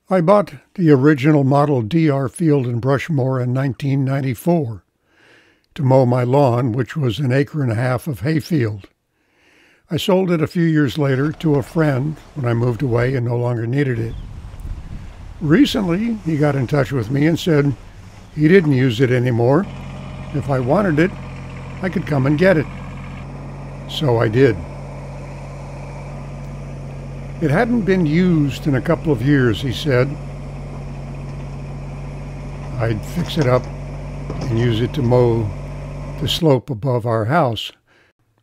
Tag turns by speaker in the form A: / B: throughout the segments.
A: I bought the original model DR Field Brush Mower in 1994 to mow my lawn, which was an acre and a half of hayfield. I sold it a few years later to a friend when I moved away and no longer needed it. Recently, he got in touch with me and said he didn't use it anymore. If I wanted it, I could come and get it. So I did. It hadn't been used in a couple of years, he said. I'd fix it up and use it to mow the slope above our house,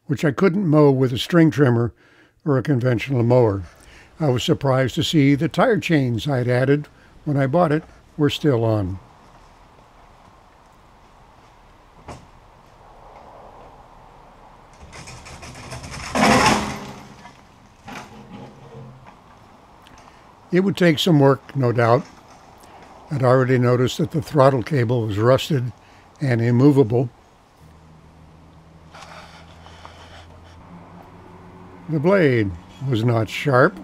A: which I couldn't mow with a string trimmer or a conventional mower. I was surprised to see the tire chains I'd added when I bought it were still on. It would take some work, no doubt. I'd already noticed that the throttle cable was rusted and immovable. The blade was not sharp.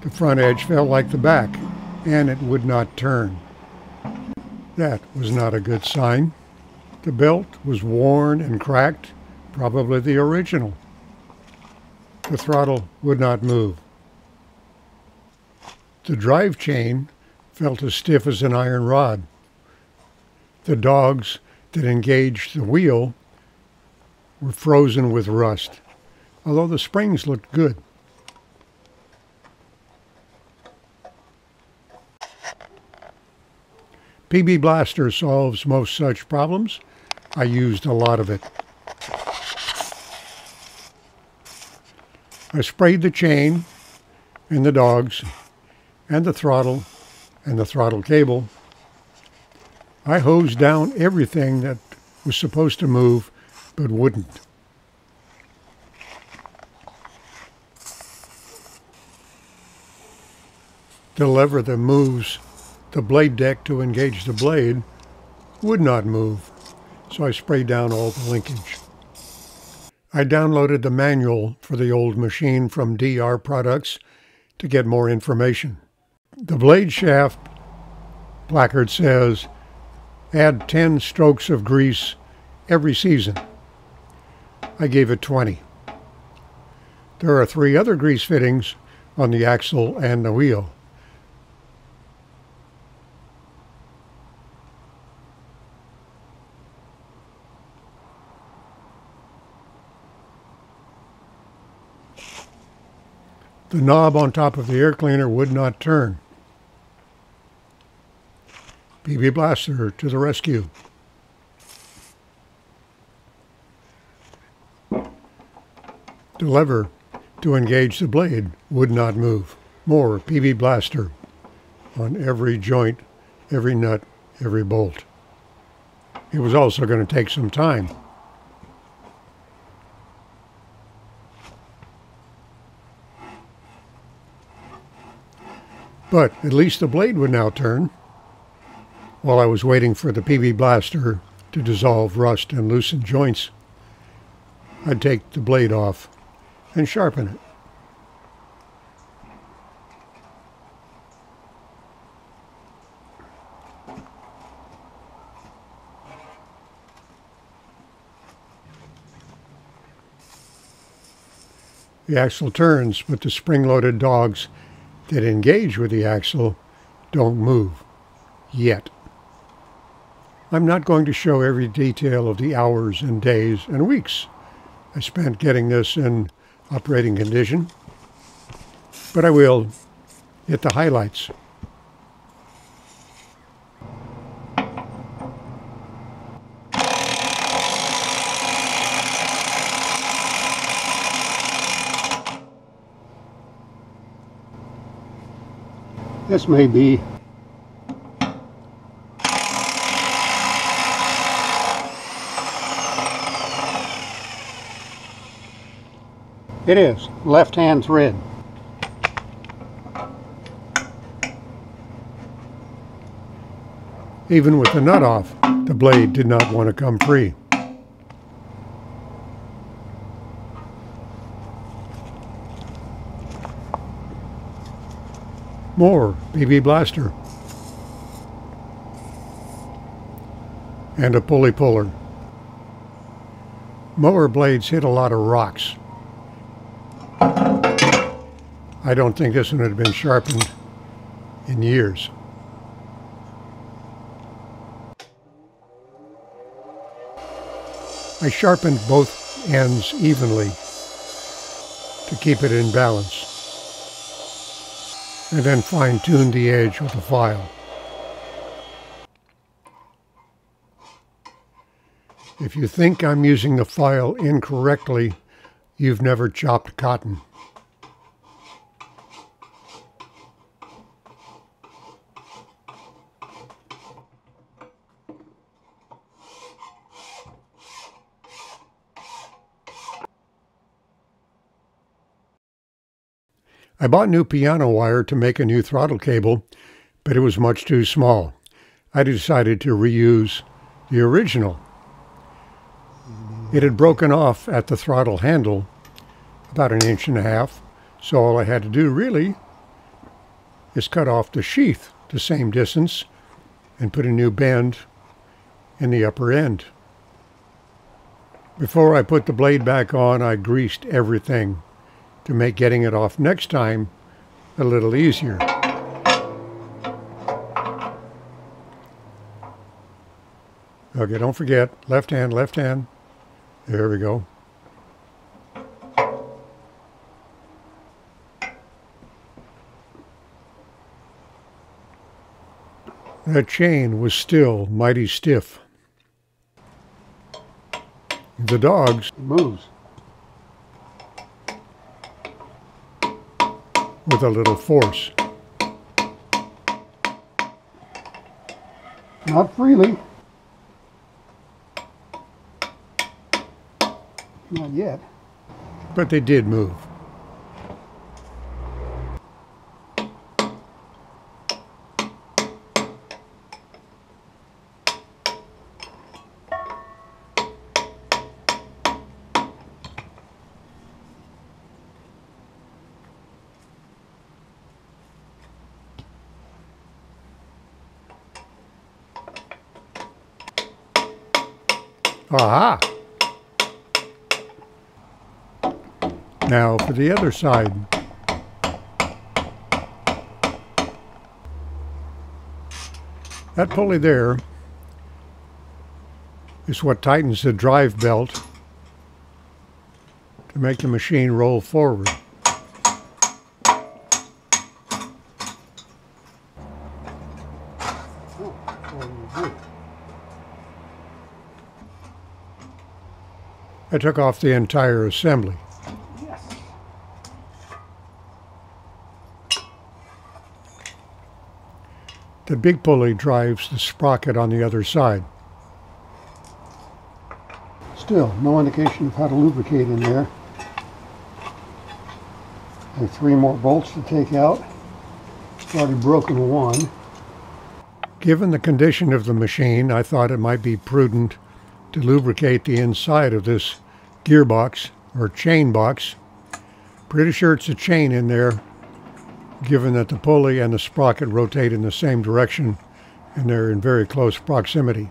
A: The front edge felt like the back, and it would not turn. That was not a good sign. The belt was worn and cracked, probably the original. The throttle would not move. The drive chain felt as stiff as an iron rod. The dogs that engaged the wheel were frozen with rust, although the springs looked good. PB Blaster solves most such problems. I used a lot of it. I sprayed the chain and the dogs and the throttle and the throttle cable. I hosed down everything that was supposed to move but wouldn't. The lever that moves the blade deck to engage the blade would not move, so I sprayed down all the linkage. I downloaded the manual for the old machine from DR Products to get more information. The blade shaft placard says, add 10 strokes of grease every season. I gave it 20. There are 3 other grease fittings on the axle and the wheel. The knob on top of the air cleaner would not turn. PB Blaster to the rescue. The lever to engage the blade would not move. More PB Blaster on every joint, every nut, every bolt. It was also going to take some time. But at least the blade would now turn. While I was waiting for the PB Blaster to dissolve rust and loosen joints, I'd take the blade off and sharpen it. The axle turns, but the spring-loaded dogs that engage with the axle don't move yet. I'm not going to show every detail of the hours and days and weeks I spent getting this in operating condition, but I will hit the highlights. This may be It is. Left hand's red. Even with the nut off, the blade did not want to come free. More BB blaster. And a pulley puller. Mower blades hit a lot of rocks. I don't think this one had been sharpened in years. I sharpened both ends evenly to keep it in balance, and then fine-tuned the edge with a file. If you think I'm using the file incorrectly, you've never chopped cotton. I bought new piano wire to make a new throttle cable, but it was much too small. I decided to reuse the original. It had broken off at the throttle handle, about 1.5 inches, so all I had to do really is cut off the sheath the same distance and put a new bend in the upper end. Before I put the blade back on, I greased everything to make getting it off next time a little easier. Okay, don't forget, left hand, left hand. There we go. That chain was still mighty stiff. The dogs moves with a little force. Not freely. Not yet. But they did move. Aha! Now for the other side. That pulley there is what tightens the drive belt to make the machine roll forward. I took off the entire assembly. Yes. The big pulley drives the sprocket on the other side. Still, no indication of how to lubricate in there. I have 3 more bolts to take out. It's already broken one. Given the condition of the machine, I thought it might be prudent to lubricate the inside of this gearbox or chain box. Pretty sure it's a chain in there, given that the pulley and the sprocket rotate in the same direction and they're in very close proximity.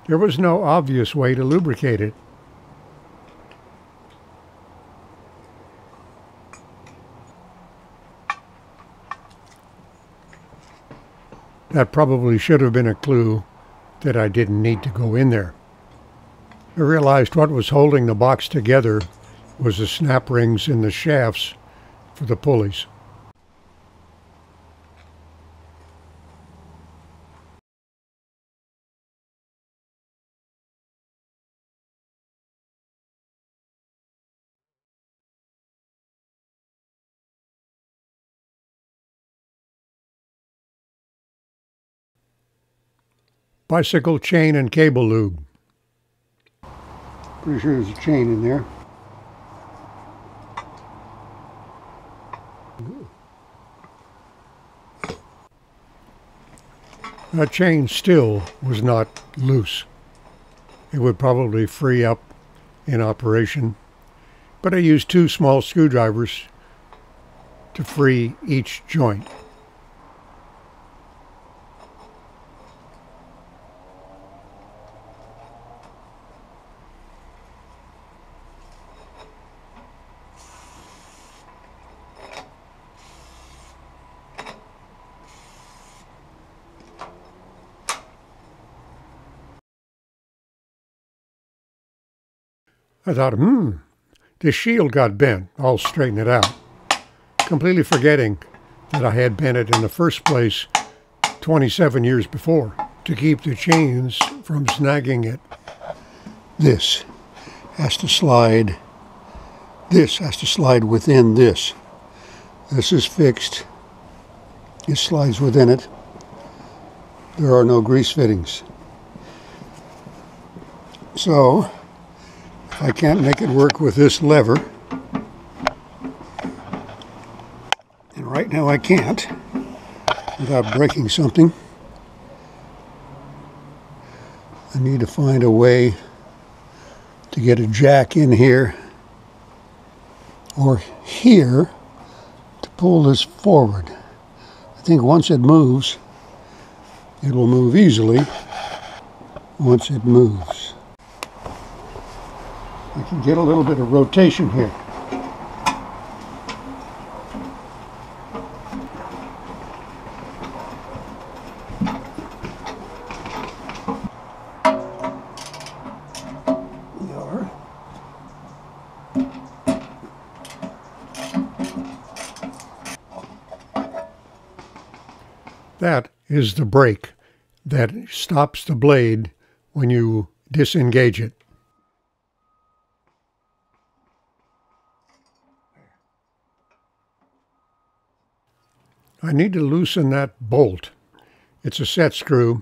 A: There was no obvious way to lubricate it. That probably should have been a clue that I didn't need to go in there. I realized what was holding the box together was the snap rings in the shafts for the pulleys. Bicycle chain and cable lube. Pretty sure there's a chain in there. That chain still was not loose. It would probably free up in operation, but I used 2 small screwdrivers to free each joint. I thought, this shield got bent. I'll straighten it out. Completely forgetting that I had bent it in the first place 27 years before to keep the chains from snagging it. This has to slide. This has to slide within this. This is fixed. It slides within it. There are no grease fittings. So, if I can't make it work with this lever, and right now I can't without breaking something, I need to find a way to get a jack in here or here to pull this forward. I think once it moves, it will move easily once it moves. I can get a little bit of rotation here. There. That is the brake that stops the blade when you disengage it. I need to loosen that bolt. It's a set screw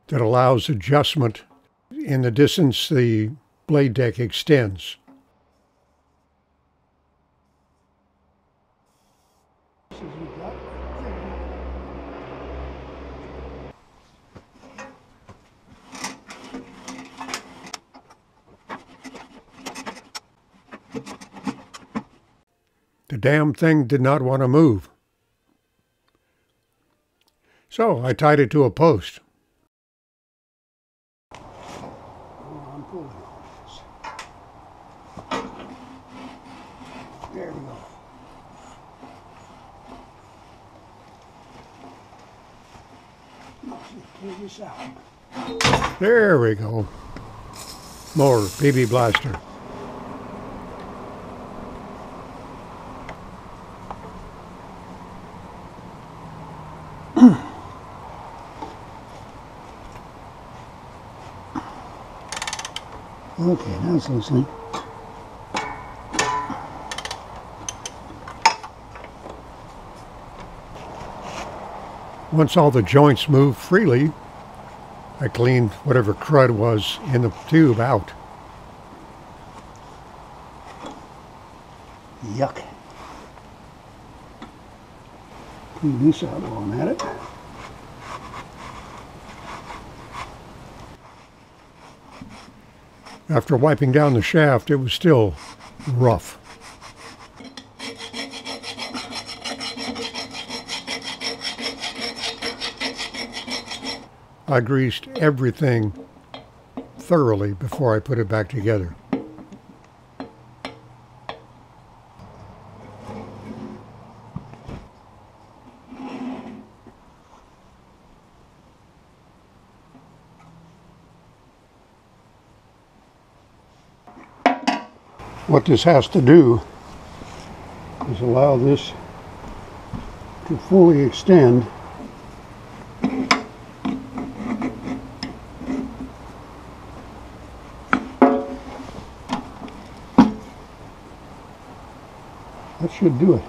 A: that allows adjustment in the distance the blade deck extends. The damn thing did not want to move. So I tied it to a post. I'm pulling on this. There we go. Clear this out. There we go. More PB blaster. Okay, now it's loosening. Once all the joints move freely, I cleaned whatever crud was in the tube out. Yuck. Clean this out while I'm at it. After wiping down the shaft, it was still rough. I greased everything thoroughly before I put it back together. What this has to do is allow this to fully extend that should do it.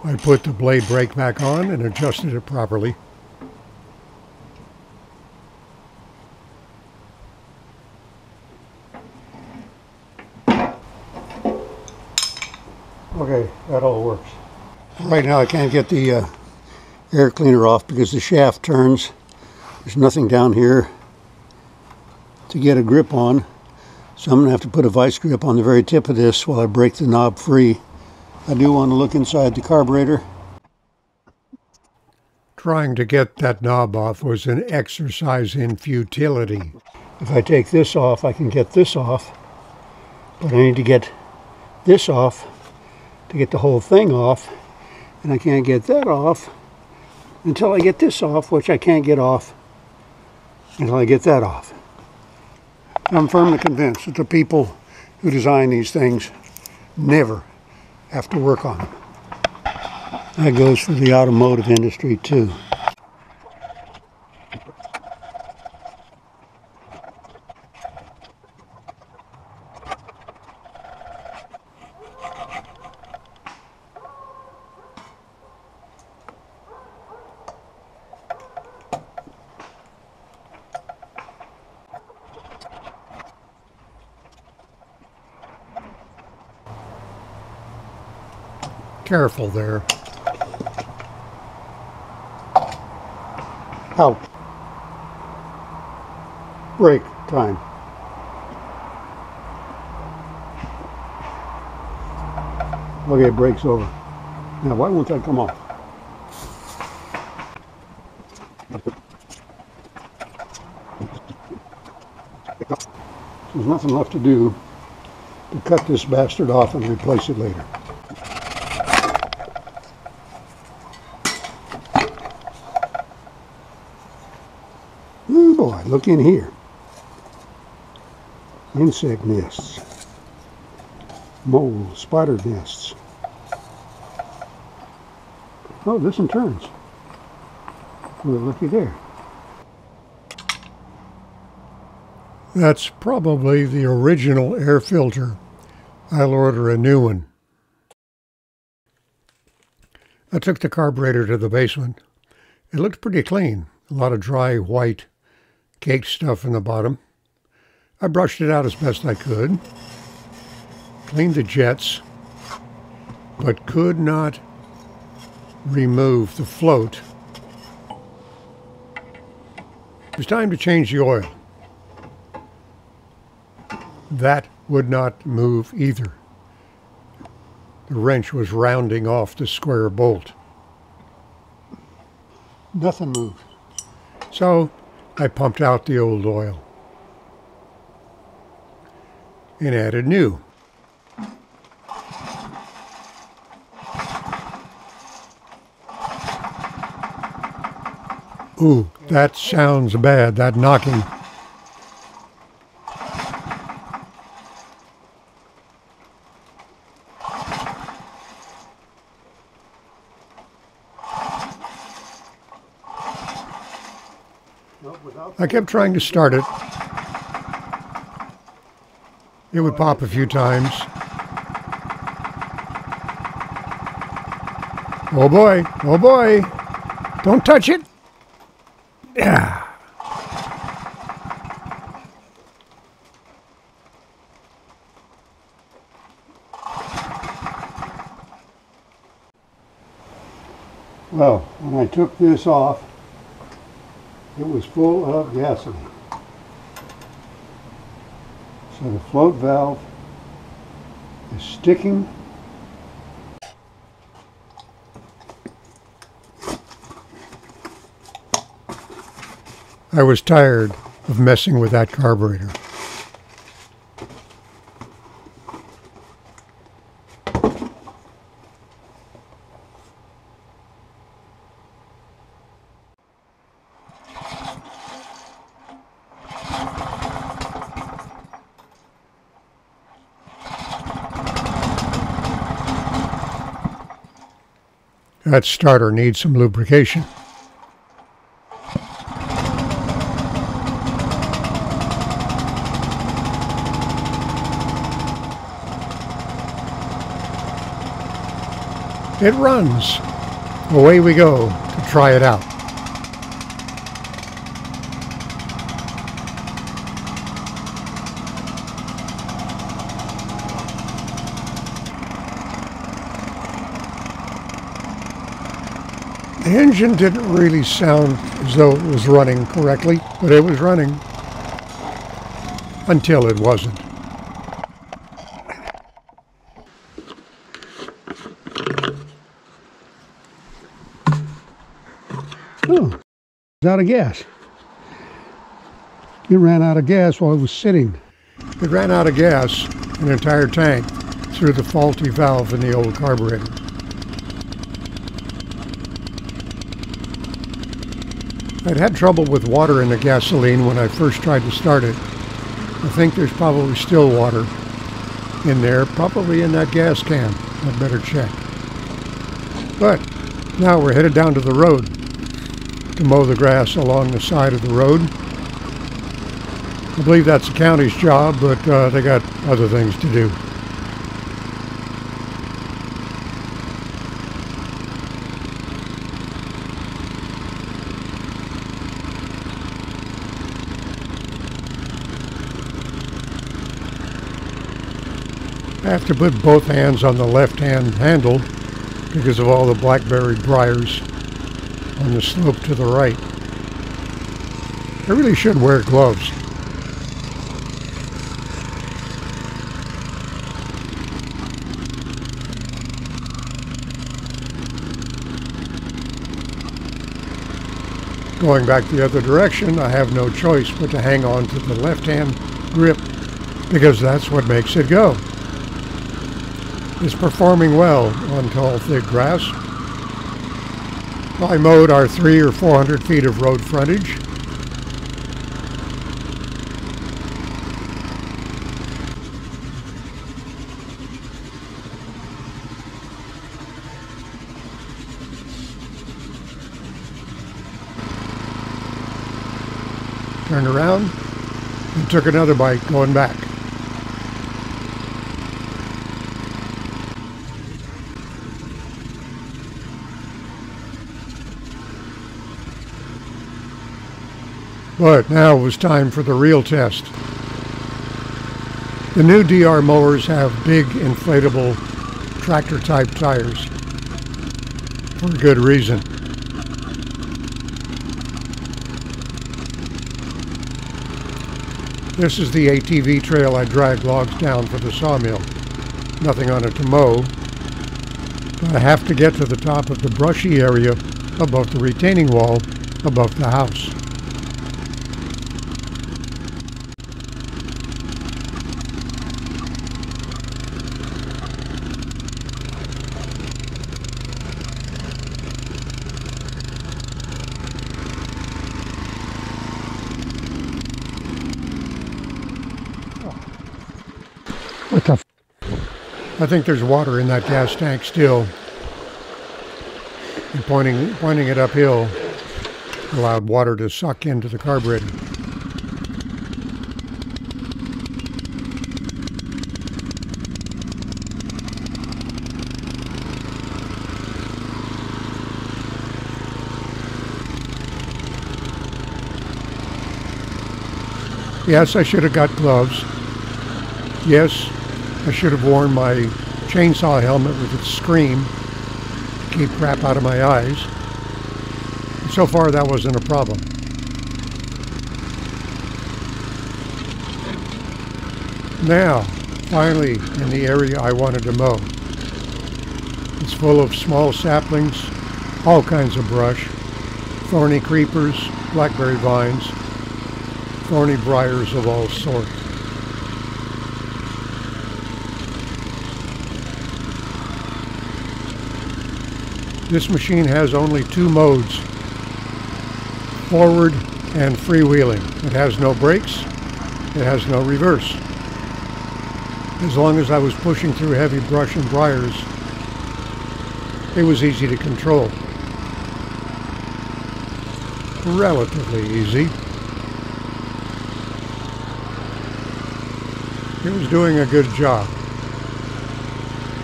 A: I put the blade brake back on and adjusted it properly. Okay, that'll
B: Right now I can't get the air cleaner off because the shaft turns. There's nothing down here to get a grip on. So I'm going to have to put a vice grip on the very tip of this while I break the knob free. I do want to look inside the carburetor.
A: Trying to get that knob off was an exercise in futility.
B: If I take this off, I can get this off. But I need to get this off to get the whole thing off. And I can't get that off until I get this off, which I can't get off until I get that off. I'm firmly convinced that the people who design these things never have to work on them. That goes for the automotive industry too.
A: Careful there.
B: Ouch. Brake time. Okay, brake's over. Now, why won't that come off? There's nothing left to do to cut this bastard off and replace it later. Oh boy, look in here. Insect nests. Moles, spider nests. Oh, this one turns. Well, looky there.
A: That's probably the original air filter. I'll order a new one. I took the carburetor to the basement. It looked pretty clean. A lot of dry, white, caked stuff in the bottom. I brushed it out as best I could. Cleaned the jets, but could not remove the float. It was time to change the oil. That would not move either. The wrench was rounding off the square bolt.
B: Nothing moved.
A: So I pumped out the old oil and added new. Ooh, that sounds bad, that knocking. I kept trying to start it. It would pop a few times. Oh boy, oh boy. Don't touch it. Yeah.
B: Well, when I took this off, it was full of gasoline. So the float valve is sticking.
A: I was tired of messing with that carburetor. That starter needs some lubrication. It runs. Away we go to try it out. The engine didn't really sound as though it was running correctly, but it was running until it wasn't.
B: Oh, it's out of gas. It ran out of gas while it was sitting.
A: It ran out of gas, an entire tank, through the faulty valve in the old carburetor. I'd had trouble with water in the gasoline when I first tried to start it. I think there's probably still water in there, probably in that gas can. I'd better check. But now we're headed down to the road to mow the grass along the side of the road. I believe that's the county's job, but they got other things to do. I have to put both hands on the left-hand handle because of all the blackberry briars on the slope to the right. I really should wear gloves. Going back the other direction, I have no choice but to hang on to the left-hand grip because that's what makes it go. It's performing well on tall, thick grass. I mowed our 300 or 400 feet of road frontage. Turned around and took another bite going back. But now it was time for the real test. The new DR mowers have big inflatable tractor type tires for a good reason. This is the ATV trail I drag logs down for the sawmill. Nothing on it to mow, but I have to get to the top of the brushy area above the retaining wall above the house.
B: What the f?
A: I think there's water in that gas tank still. And pointing it uphill allowed water to suck into the carburetor. Yes, I should have got gloves. Yes, I should have worn my chainsaw helmet with its screen to keep crap out of my eyes. And so far, that wasn't a problem. Now, finally, in the area I wanted to mow. It's full of small saplings, all kinds of brush, thorny creepers, blackberry vines, thorny briars of all sorts. This machine has only two modes, forward and freewheeling. It has no brakes, it has no reverse. As long as I was pushing through heavy brush and briars, it was easy to control. Relatively easy. It was doing a good job.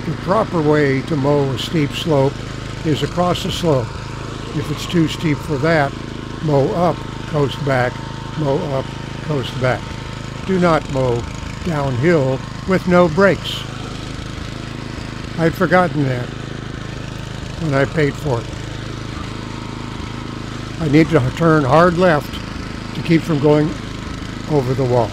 A: The proper way to mow a steep slope is across the slope. If it's too steep for that, mow up, coast back, mow up, coast back. Do not mow downhill with no brakes. I'd forgotten that when I paid for it. I need to turn hard left to keep from going over the wall.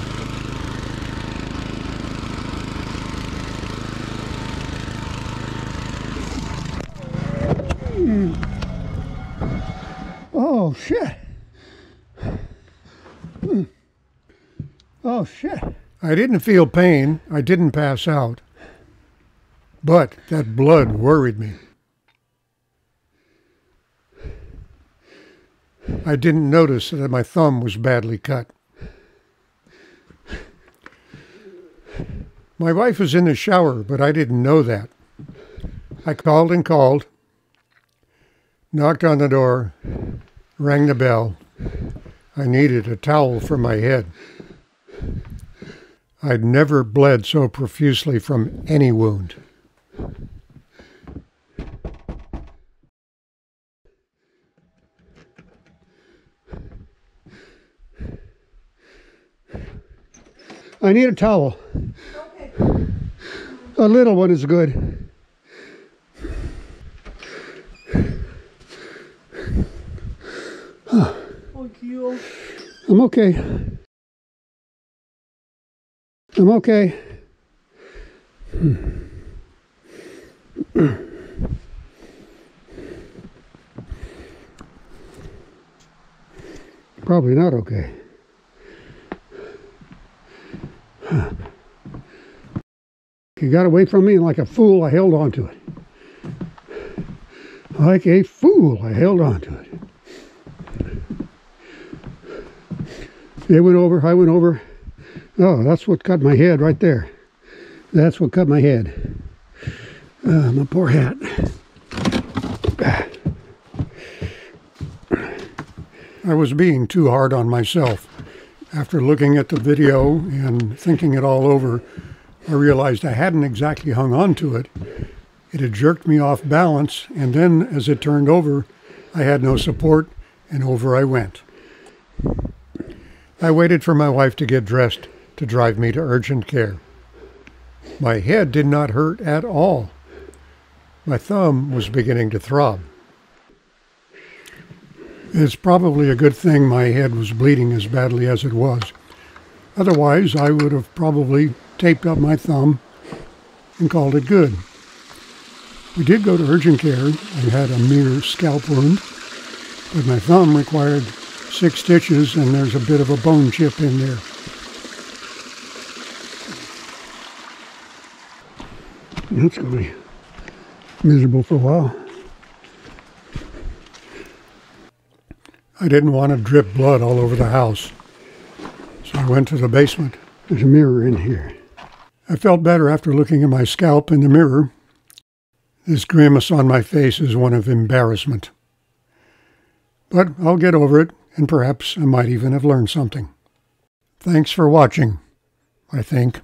B: Oh, shit. Oh, shit.
A: I didn't feel pain. I didn't pass out. But that blood worried me. I didn't notice that my thumb was badly cut. My wife was in the shower, but I didn't know that. I called and called, knocked on the door, rang the bell. I needed a towel for my head. I'd never bled so profusely from any wound.
B: I need a towel. Okay. A little one is good.
C: Thank you.
B: I'm okay. I'm okay. Probably not okay. He got away from me, and like a fool, I held on to it. Like a fool, I held on to it. It went over, I went over. Oh, that's what cut my head right there. That's what cut my head. My poor hat.
A: I was being too hard on myself. After looking at the video and thinking it all over, I realized I hadn't exactly hung on to it. It had jerked me off balance, and then as it turned over, I had no support, and over I went. I waited for my wife to get dressed to drive me to urgent care. My head did not hurt at all. My thumb was beginning to throb. It's probably a good thing my head was bleeding as badly as it was. Otherwise, I would have probably taped up my thumb and called it good. We did go to urgent care and had a mere scalp wound, but my thumb required 6 stitches and there's a bit of a bone chip in there.
B: That's going to be miserable for a while.
A: I didn't want to drip blood all over the house, so I went to the basement.
B: There's a mirror in here.
A: I felt better after looking at my scalp in the mirror. This grimace on my face is one of embarrassment. But I'll get over it, and perhaps I might even have learned something. Thanks for watching, I think.